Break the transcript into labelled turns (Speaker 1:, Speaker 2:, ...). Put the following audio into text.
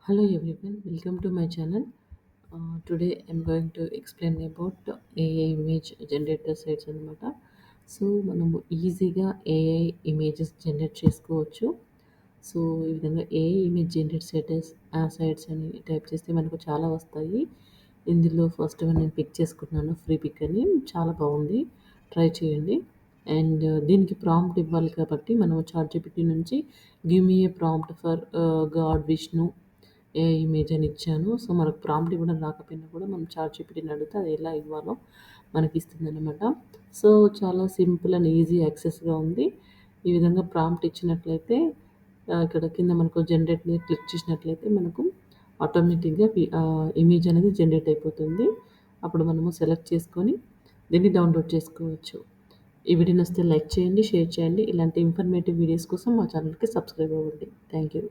Speaker 1: Hello everyone, welcome to my channel. Today I'm going to explain about AI image generator sites అనమాట. So మనము ఈజీగా AI images generate చేసుకోవచ్చు. So ఈ విధంగా AI image generate sites అని type చేస్తే మనకు చాలా వస్తాయి. ఇందులో ఫస్ట్ వన్ నేను పిక్ చేసుకున్నాను, ఫ్రీ పిక్ అని. చాలా బాగుంది, ట్రై చేయండి. అండ్ దీనికి ప్రాంప్ట్ ఇవ్వాలి కాబట్టి మనం చాట్‌జిపిటి నుంచి give me A prompt for God Vishnu AI image అని ఇచ్చాను. సో మనకు ప్రాంప్ట్ ఇవ్వడం రాకపోయినా కూడా మనం చాట్‌జిపిటిని అడిగితే అది ఎలా ఇవ్వాలో మనకిస్తుందనమాట. సో చాలా సింపుల్ అండ్ ఈజీ యాక్సెస్‌గా ఉంది. ఈ విధంగా ప్రాంప్ట్ ఇచ్చినట్లయితే ఇక్కడ కింద మనకు జనరేట్ మీద క్లిక్ చేసినట్లయితే మనకు ఆటోమేటిక్‌గా ఇమేజ్ అనేది జనరేట్ అయిపోతుంది. అప్పుడు మనము సెలెక్ట్ చేసుకొని దీన్ని డౌన్‌లోడ్ చేసుకోవచ్చు. ఈ వీడియో నచ్చితే లైక్ చేయండి, షేర్ చేయండి. ఇలాంటి ఇన్ఫర్మేటివ్ వీడియోస్ కోసం మా ఛానల్‌కి సబ్స్క్రైబ్ అవ్వండి. Thank you.